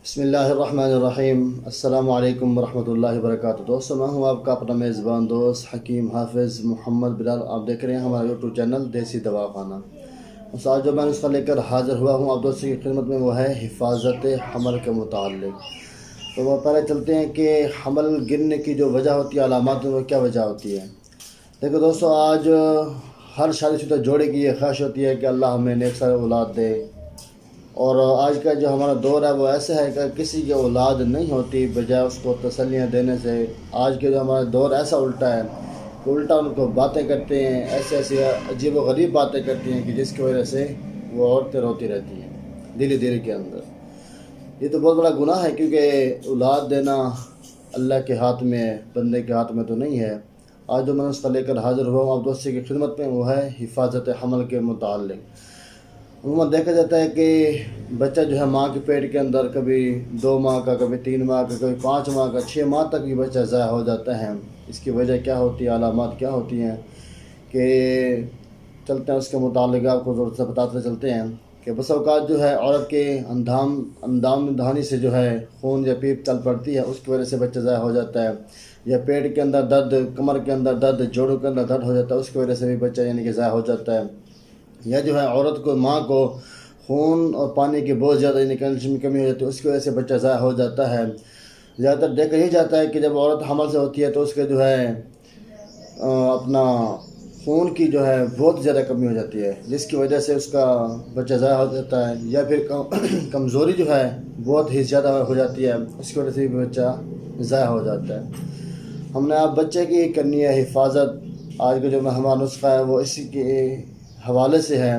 بسم اللہ الرحمن الرحیم۔ السلام علیکم ورحمۃ اللہ وبرکاتہ۔ دوستوں، میں ہوں آپ کا اپنا میزبان دوست حکیم حافظ محمد بلال۔ آپ دیکھ رہے ہیں ہمارا یوٹیوب چینل دیسی دوا خانہ۔ بس آج جو میں نسخہ لے کر حاضر ہوا ہوں آپ دوستوں کی خدمت میں، وہ ہے حفاظت حمل کے متعلق۔ تو وہ پہلے چلتے ہیں کہ حمل گرنے کی جو وجہ ہوتی ہے، علامات میں وہ کیا وجہ ہوتی ہے۔ دیکھو دوستوں، آج ہر شادی شدہ جوڑے کی یہ خواہش ہوتی ہے کہ اللہ ہمیں نیک سال اولاد دے، اور آج کا جو ہمارا دور ہے وہ ایسا ہے کہ کسی کی اولاد نہیں ہوتی، بجائے اس کو تسلیاں دینے سے آج کے جو ہمارا دور ایسا الٹا ہے کہ الٹا ان کو باتیں کرتے ہیں، ایسی عجیب و غریب باتیں کرتی ہیں کہ جس کی وجہ سے وہ عورتیں روتی رہتی ہیں دل کے اندر۔ یہ تو بہت بڑا گناہ ہے، کیونکہ اولاد دینا اللہ کے ہاتھ میں ہے، بندے کے ہاتھ میں تو نہیں ہے۔ آج جو میں اس کو لے کر حاضر ہوا ہوں آپ دوستی کی خدمت میں، وہ ہے حفاظت حمل کے متعلق۔ عموماً دیکھا جاتا ہے کہ بچہ جو ہے ماں کے پیٹ کے اندر کبھی 2 ماہ کا، کبھی 3 ماہ کا، کبھی 5 ماہ کا، 6 ماہ تک بھی بچہ ضائع ہو جاتا ہے۔ اس کی وجہ کیا ہوتی ہے، علامات کیا ہوتی ہیں، کہ چلتے ہیں اس کے متعلق آپ کو ضرورت سے بتاتے چلتے ہیں کہ بس اوقات جو ہے عورت کے اندام دہانی سے جو ہے خون یا پیپ چل پڑتی ہے، اس کی وجہ سے بچہ ضائع ہو جاتا ہے، یا پیٹ کے اندر درد، کمر کے اندر درد، جوڑوں کے اندر درد ہو جاتا ہے، اس کی وجہ سے بھی بچہ یعنی کہ ضائع ہو جاتا ہے، یا جو ہے عورت کو، ماں کو خون اور پانی کی بہت زیادہ یعنی کیلشیم کی کمی ہو جاتی ہے، اس کی وجہ سے بچہ ضائع ہو جاتا ہے۔ زیادہ تر دیکھا یہ جاتا ہے کہ جب عورت حمل سے ہوتی ہے تو اس کے جو ہے اپنا خون کی جو ہے بہت زیادہ کمی ہو جاتی ہے، جس کی وجہ سے اس کا بچہ ضائع ہو جاتا ہے، یا پھر کمزوری جو ہے بہت ہی زیادہ ہو جاتی ہے، اس کی وجہ سے بھی بچہ ضائع ہو جاتا ہے۔ ہم نے آپ بچے کی کرنی ہے حفاظت۔ آج کا جو ہمارا نسخہ ہے وہ اسی کے حوالے سے ہے۔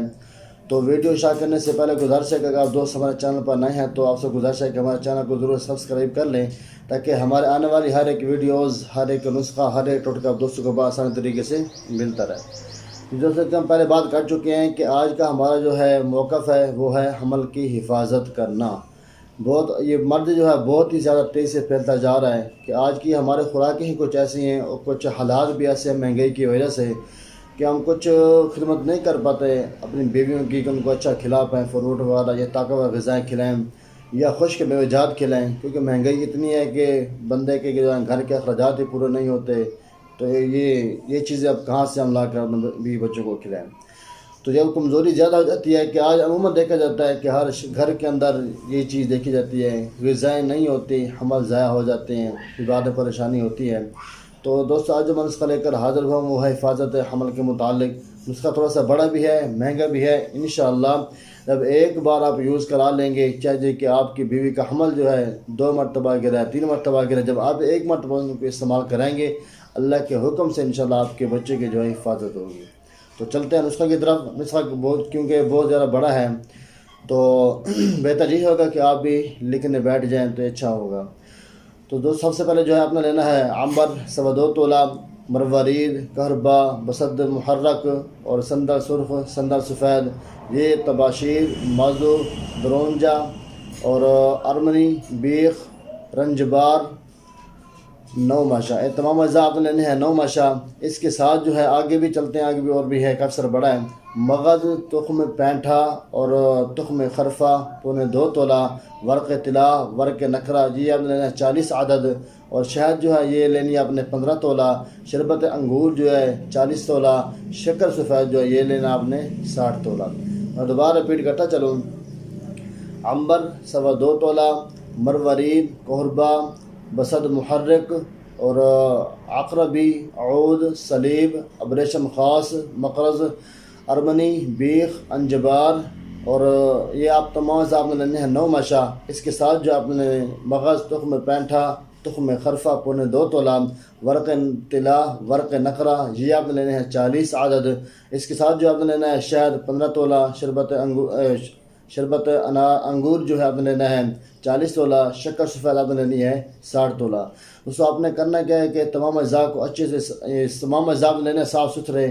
تو ویڈیو شائع کرنے سے پہلے گزارش ہے کہ اگر آپ دوست ہمارے چینل پر نئے ہیں تو آپ سے گزارش ہے کہ ہمارے چینل کو ضرور سبسکرائب کر لیں، تاکہ ہمارے آنے والی ہر ایک ویڈیوز، ہر ایک نسخہ، ہر ایک ٹوٹکا آپ دوستوں کو بآسان طریقے سے ملتا رہے۔ جو سے ہم پہلے بات کر چکے ہیں کہ آج کا ہمارا جو ہے موقف ہے وہ ہے حمل کی حفاظت کرنا۔ یہ مرض جو ہے بہت ہی زیادہ تیزی سے پھیلتا جا رہا ہے کہ آج کی ہمارے خوراکیں ہی کچھ ایسی ہیں، اور کچھ حالات بھی ایسے ہیں مہنگائی کی وجہ سے کہ ہم کچھ خدمت نہیں کر پاتے اپنی بیویوں کی کہ ان کو اچھا کھلا پائیں، فروٹ وغیرہ یا طاقتور غذائیں کھلائیں یا خشک میوجات کھلائیں، کیونکہ مہنگائی اتنی ہے کہ بندے کے جو ہے گھر کے اخراجات ہی پورے نہیں ہوتے، تو یہ چیزیں اب کہاں سے ہم لا کر اپنے بیوی بچوں کو کھلائیں۔ تو جب کمزوری زیادہ ہو جاتی ہے کہ آج عموماً دیکھا جاتا ہے کہ ہر گھر کے اندر یہ چیز دیکھی جاتی ہے، غذائیں نہیں ہوتی، حمل ضائع ہو جاتے ہیں، زیادہ پریشانی ہوتی ہے۔ تو دوستو، آج جو میں نسخہ لے کر حاضر ہوا ہوں وہ ہے حفاظت حمل کے متعلق۔ نسخہ تھوڑا سا بڑا بھی ہے، مہنگا بھی ہے۔ انشاءاللہ جب ایک بار آپ یوز کرا لیں گے، چاہے کہ آپ کی بیوی کا حمل جو ہے 2 مرتبہ گرا ہے، 3 مرتبہ گرا ہے، جب آپ 1 مرتبہ ان کو استعمال کریں گے، اللہ کے حکم سے انشاءاللہ آپ کے بچے کی جو ہے حفاظت ہوگی۔ تو چلتے ہیں نسخہ کی طرف۔ نسخہ کیونکہ بہت زیادہ بڑا ہے تو بہتر یہ ہوگا کہ آپ بھی لکھنے بیٹھ جائیں تو اچھا ہوگا۔ تو دوست، سب سے پہلے جو ہے آپ نے لینا ہے عنبر 2.25 تولہ، مروارید، کہربا، بسد محرک اور سندر سرخ، سندر سفید، یہ تباشیر، مازو، درونجا اور ارمنی، بیخ، رنجبار، 9 ماشا، یہ تمام اجزاء آپ نے لینے ہیں 9 ماشا۔ اس کے ساتھ جو ہے آگے بھی چلتے ہیں، آگے بھی اور بھی ہے، کافی بڑا ہے۔ مغز، تخم پینٹھا اور تخم خرفہ 2.25 تولہ، ورق طلا، ورق نکرہ، یہ آپ نے لینا ہے 40 عدد، اور شہد جو ہے یہ لینی ہے آپ نے 15 تولہ، شربت انگور جو ہے 40 تولہ، شکر سفید جو ہے یہ لینا آپ نے 60 تولہ۔ میں دوبارہ ریپیٹ کرتا چلوں، عنبر 2.25 تولہ، مروارید، کہربا، بسد محرک اور عقربی، عود، سلیب، ابریشم خاص، مقرض، ارمنی، بیخ، انجبار، اور یہ آپ تمام سے آپ نے لینے ہیں 9 ماشا۔ اس کے ساتھ جو آپ نے مغز، تخم پینٹھا، تخم خرفہ 2.25 تولہ، ورق طلا، ورق نقرہ، یہ آپ نے لینے ہیں 40 عدد۔ اس کے ساتھ جو آپ نے لینا ہے شہد 15 تولہ، شربت انگور جو ہے آپ نے لینا ہے 40 تولہ، شکر سفید آپ نے لینی ہے 60 تولہ۔ دوستو، آپ نے کرنا کیا ہے کہ تمام اجزاء کو اچھے سے، تمام اجزاء لینے صاف ستھرے،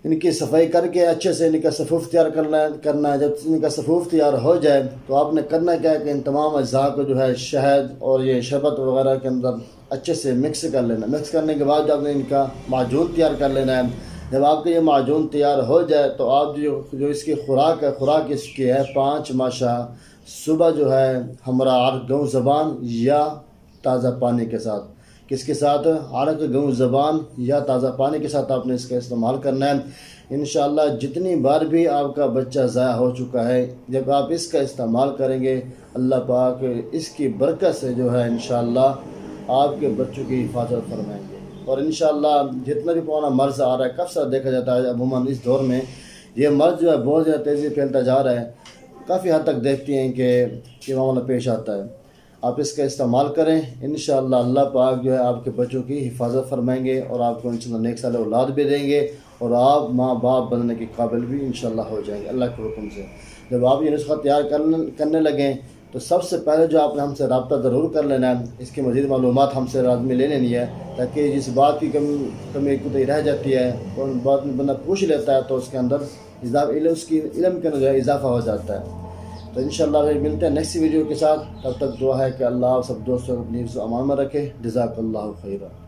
ان کی صفائی کر کے اچھے سے ان کا صفوف تیار کرنا ہے۔ جب ان کا صفوف تیار ہو جائے تو آپ نے کرنا کیا ہے کہ ان تمام اجزاء کو جو ہے شہد اور یہ شربت وغیرہ کے اندر اچھے سے مکس کر لینا۔ مکس کرنے کے بعد آپ نے ان کا معجون تیار کر لینا ہے۔ جب آپ کا یہ معجون تیار ہو جائے تو آپ جو اس کی خوراک ہے، خوراک اس کی ہے 5 ماشا صبح جو ہے ہمارا عرق گوں زبان یا تازہ پانی کے ساتھ، کس کے ساتھ؟ عرق گوں زبان یا تازہ پانی کے ساتھ آپ نے اس کا استعمال کرنا ہے۔ انشاءاللہ جتنی بار بھی آپ کا بچہ ضائع ہو چکا ہے، جب آپ اس کا استعمال کریں گے، اللہ پاک اس کی برکت سے جو ہے انشاءاللہ آپ کے بچوں کی حفاظت فرمائیں گے۔ اور انشاءاللہ جتنا بھی پرانا مرض آ رہا ہے، کثرت دیکھا جاتا ہے عموماً اس دور میں، یہ مرض جو ہے بہت زیادہ تیزی سے پھیلتا جا رہا ہے، کافی حد تک دیکھتی ہیں کہ یہ معاملہ پیش آتا ہے۔ آپ اس کا استعمال کریں، انشاءاللہ اللہ پاک جو ہے آپ کے بچوں کی حفاظت فرمائیں گے اور آپ کو انشاءاللہ نیک صالح اولاد بھی دیں گے اور آپ ماں باپ بننے کے قابل بھی انشاءاللہ ہو جائیں گے اللہ کے حکم سے۔ جب آپ یہ نسخہ تیار کرنے لگیں تو سب سے پہلے جو آپ نے ہم سے رابطہ ضرور کر لینا ہے، اس کی مزید معلومات ہم سے لازمی لے لینی ہے، تاکہ جس بات کی کمی کوتاہی رہ جاتی ہے اور بات میں بندہ پوچھ لیتا ہے تو اس کے اندر اس کی علم کے اندر اضافہ ہو جاتا ہے۔ تو انشاءاللہ پھر ملتے ہیں نیکسٹ ویڈیو کے ساتھ، تب تک دعا ہے کہ اللہ سب دوستوں کو اپنی حفظ و امان میں رکھے۔ جزاک اللہ خیرہ۔